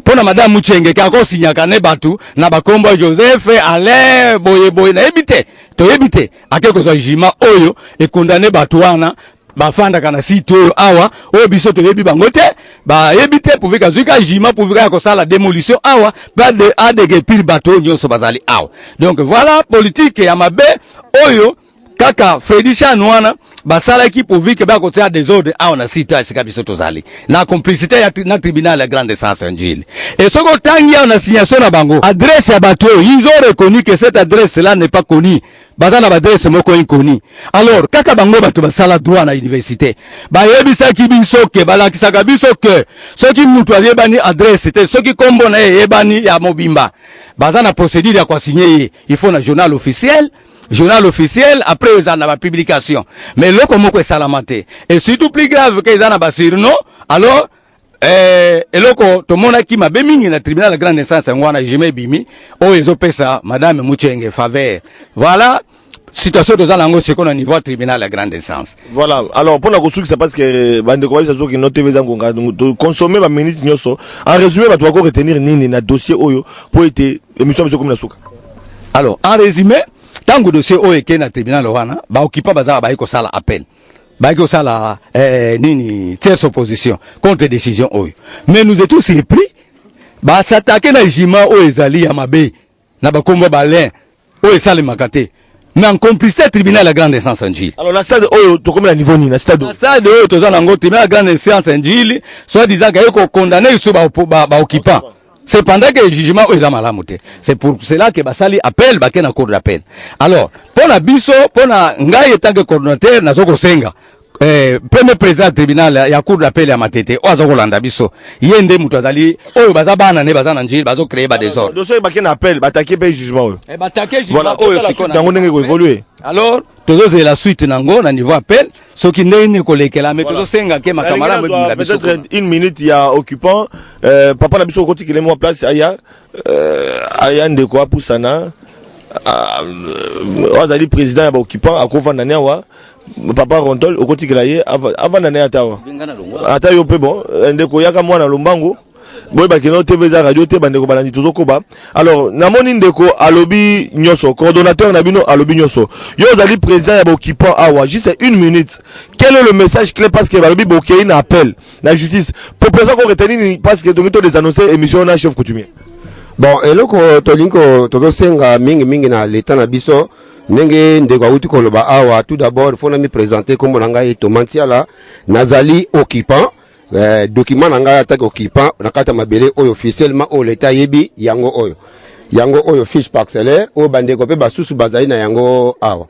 Speaker 4: pona madame Muchenge ka ko signaka ne batu na bakombo Joseph Alain boye na ebite to ebite akeko zo jima oyo e condamné batu wana bafanda kana site oyo awa oyo biso to yebi bangote ba ebite pour vika zuka jima pour vika ko sala démolition awa ba de adege pire bateau nyonso bazali awa. Donc voilà politique ya mabe oyo kaka Fedisha wana basala ki pour vika ba ko tia désordre awa na site asika biso tozali na complicité ya na tribunal la grande instance Njili et soko tangi ya na signation na bango adresse ya bateau ils ont reconnu que cette adresse là n'est pas connue bazana badresse moko inconnue. Alors kaka bango bato basala droit na université ba yebisa ki biso ke balakisaka biso ke soki mutu ayebani adresse te soki kombo na yebani ya mobimba bazana procédure ya kwa signer il faut na journal officiel après ils en la publication mais le comment que salamate et surtout plus grave que ils en a surnom alors eloko tomona ki mabe mingi na tribunal la grande instance ngwana jime bimi o ezopesa madame Muchenge faveur. Voilà situation de zalango c'est qu'on a niveau tribunal la grande instance.
Speaker 2: Voilà, alors pour la construction c'est parce que bande ko ça qui note veza ngonga consommer ba ministre nyoso en résumé ba to ko retenir nini na dossier oyo pour être émission biso comme na suka.
Speaker 4: Alors en résumé tango dossier oyo ke na tribunal wana ba occupant baza ba iko sala appel baiko sala nini tierce opposition contre décision oyo mais nous étions surpris ba s'attaquer na jima o ezali ya mabe na bakombo balin o esali makate mais en complicité tribunal la grande instance Njili.
Speaker 2: Alors la stade oyo to comme la niveau ni na stade
Speaker 4: oyo to zana ngo tribunal la grande instance Njili soit disant que ko condamner sur ba occupant c'est pendant que le jugement est malamoté. C'est pour cela que basali appel ba na cour d'appel. Alors pour la biso pour na ngai etant que coordinateur na zoko senga premier président tribunal ya cour d'appel ya matete o azoko landa biso yende mutu azali oyo bazabana ne bazana Njili bazo créer ba désordre.
Speaker 2: Dossier ba na appel ba attaquer pe jugement oyo.
Speaker 4: Ba attaquer jugement oyo
Speaker 2: sikona tango ndenge ko évoluer.
Speaker 4: Alors tozo la suite nango na niveau appel ce qui n'est ko lekela mais tozo senga ke makamala
Speaker 2: la biso peut-être une minute ya occupant papa na biso ko tikele mo place aya ndeko apusana azali président ya ba occupant akofanda ne wa papa Rontol okotikela ye avant nane atawa ata yo pe bon ndeko yaka mwana lombango boy ba kino TV za radio te bandeko balandi tozokoba. Alors namoni ndeko alobi nyoso coordonnateur na bino alobi nyoso yo zali président ya ba occupant awa juste une minute quel est le message clé parce que balobi bokei na appel la justice pour personne ko retenir parce que donc to des annoncer émission na chef coutumier
Speaker 5: bon eloko tolinko tozosenga mingi na l'état na biso ndenge ndeko auti koloba awa tout d'abord il faut na mi présenter comme na ngai Tomantiala nazali occupant document na ngai attaque occupant na kata mabele oyo officiellement o l'état yebi yango oyo fiche parcellaire o bandeko pe basusu bazali na yango awa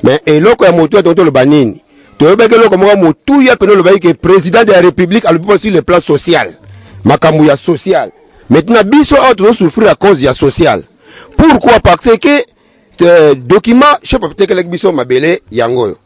Speaker 5: mais eloko ya moto to loba nini to beke eloko moko motu ya peno loba ke président de la république alobi sur le plan social makambu ya social maintenant biso a to souffrir à cause ya social. Pourquoi? Parce que document chef peut-être biso mabele yango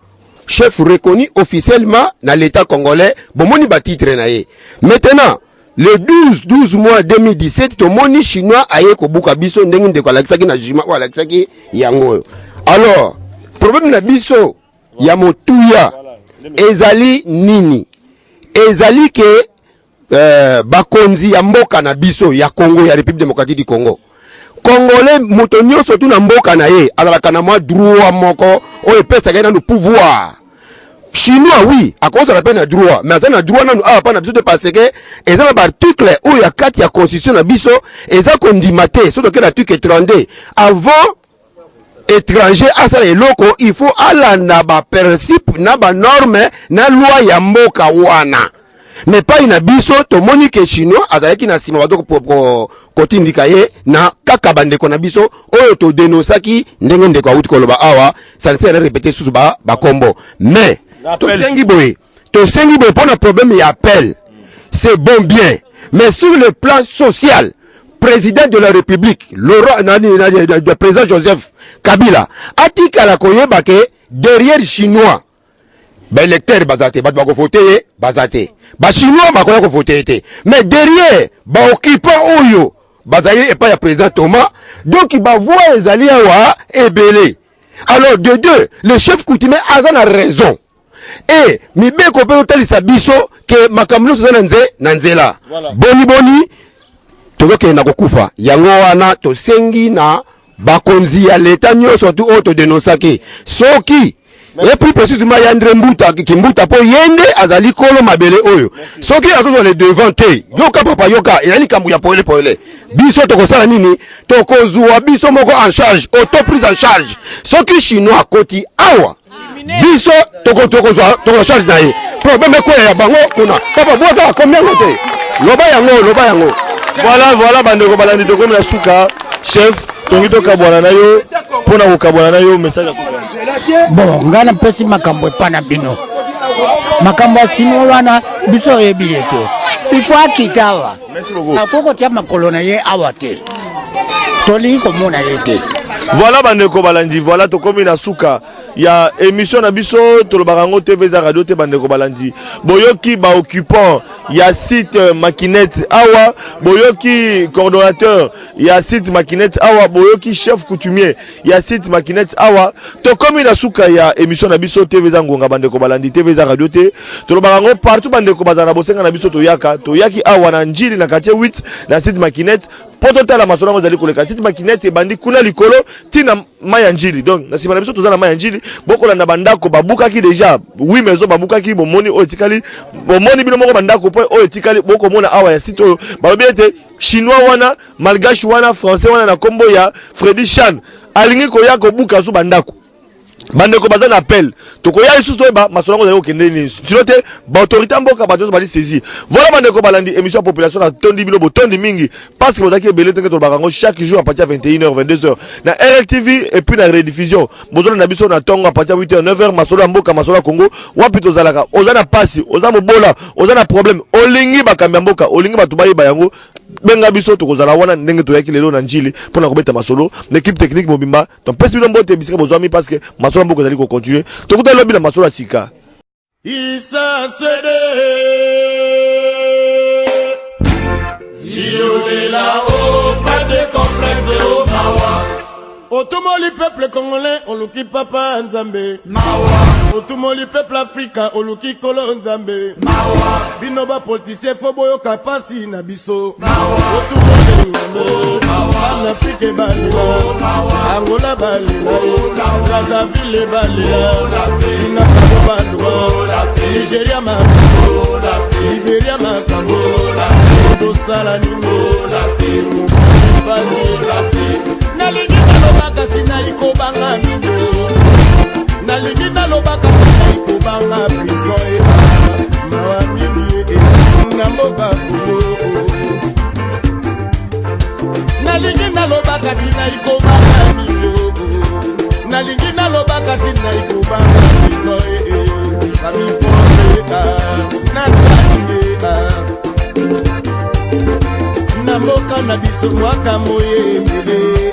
Speaker 5: chef reconnu officiellement dans l'état congolais bomoni ba titre na ye. Maintenant le 12 mois 2017 tomoni chinois aye ko buka biso ndenge ndeko alakisaki na jima ou alakisaki yango. Alors problème na biso ya motuya ezali nini? Ezali ke bakonzi ya mboka na biso ya Congo ya République démocratique du Congo. Congolais motonio surtout na mboka na ye azalaka na mwa droit moko oyo pesa na pouvoir. Chinois oui, à cause de la peine à droit, mais ça na droit nanu a pas na biso de parce que ezana ba article ou ya 4 ya constitution na biso eza kondimate surtout que l'article 32 avant étranger à ça les locaux il faut alanda ba principe na ba norme na loi ya mboka wana. Mais pas une abisso to monique chinois azalaki na sima bato ko kotindika ye na kaka bande ko na biso oyo to denosaki ndenge ndeko awuti koloba awa ça ne sert répéter sous ba kombo. Mais to sengi boy pour un problème y appel c'est bon bien, mais sur le plan social président de la République le président Joseph Kabila atika la koyeba ke derrière chinois ben lecteur bazate bat bako voter bazate ba chinois bakoya ko voter mais derrière ba occupant oyo bazaye et pas ya président Thomas donc il va voir les alliés wa ebele. Alors de deux le chef coutumier a raison et mi be ko pe talisa biso ke makamlo zana na nzela boni tokoke na kokufa yango wana to sengi na bakonzi ya leta nyoso tu auto denosaki soki et plus précisément Yandre Mbuta Kimbuta po yende azali kolo mabele oyo soki akozo le devant te yoka papa yoka yani kambu ya poele biso tokosala nini tokozwa biso moko en charge auto prise en charge soki chinois koti awa biso tokozwa charge na ye problème ko ya bango kuna papa boka combien côté loba yango
Speaker 2: voilà bandeko balandi tokomi na suka chef tongi tokabwana na yo pona kokabwana na yo message
Speaker 3: bon ngana pesi makambo epana bino makambo sino wana biso yebilete il faut akitawa akoko tia makolo na ye awate toli komona yete.
Speaker 2: Voilà bandeko balandi, voilà tokomi na suka ya émission na biso tolobarango TV za radio te bandeko balandi boyoki ba occupant ya site maquinette awa boyoki coordonnateur ya site maquinette awa boyoki chef coutumier ya site maquinette awa tokomi na suka ya émission na biso TV za ngonga bandeko balandi TV za radio te tolobarango partout bandeko bazana bosenga na biso toyaki awa na njili na quartier 8 na site maquinette poto tala masolo ngo zali koleka site maquinette e bandi kuna likolo tina mayanjili donc na sima na biso tozana mayanjili bokola na bandako babukaki déjà oui maison babukaki bomoni o etikali bomoni bino moko bandako po o etikali boko mona awa ya site oyo babete chinois wana malgache wana français wana na kombo ya Freddy Chan alingi koya ko buka su bandako bandeko bazana appel tokoya isusu toyeba masolo ngo zali okende ni silote ba autorité mboka bato bali saisi voilà bandeko balandi émission population na tondi bino botondi mingi parce que bozaki ebele tenge to bakango chaque jour à partir de 21h 22h na RLTV et puis na rediffusion bozona na biso na tongo à partir de 8h 9h masolo mboka masolo Congo wapi tozalaka ozana pasi ozana bola ozana problème olingi bakambia mboka olingi batu bayeba yango benga biso tokozala wana ndenge toyaki lelo na njili pona kobeta masolo l'équipe technique mobimba donc pesi bino mbote bisika bozwami parce que masolo mboka zali ko continuer tokuta lobi na masolo sika
Speaker 1: isa swede violela o pas de complexe o mawa otumoli peuple congolais oluki papa nzambe mawa otumoli peuple africain oluki kolo nzambe mawa bino ba politicien fo boyoka pasi na biso mawa otumoli nzambe mawa na Afrique balela Angola balela Brazzaville balela na Balwa Nigeria makambo Liberia makambo dosala nimo basi nalingi nalobaka sina ikobanga nino nalingi nalobaka sina ikobanga prison mawa mingi na mboka kubo nalingi nalobaka sina ikobanga nino nalingi nalobaka sina ikobanga prison kamiponga nasalinga na mboka na biso mwaka moyembele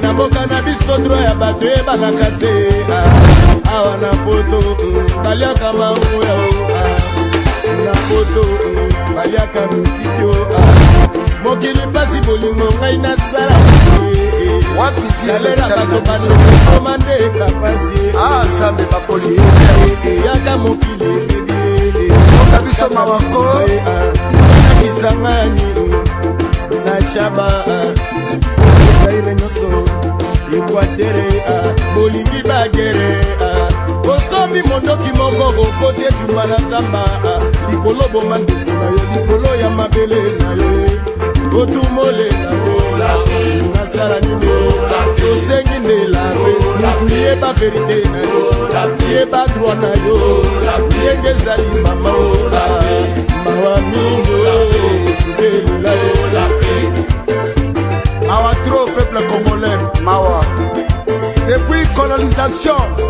Speaker 1: na mboka na biso droit ya bato ebalaka te awa na poto baliaka mangoya na foto baliaka video mokili pasi bolingo ngai nasala salera bato banokomandeka pasi
Speaker 6: nzambe bapolitike
Speaker 1: yaka mokili
Speaker 6: biso mawako
Speaker 1: nakisangani na shaba ezaire nyonso ekwatere bolingi bagere osombi mondoki moko okoti etumba na zamba likolo boma ndeko na yo likolo ya mabele na yo otumolela yo nasala nini tosengi ndelawe mutu yeba verite na yo yeba droit na yo ndenge ezali mama mawa mingi tubelela yo
Speaker 6: awa trop peuple congolais mawa depuis colonisation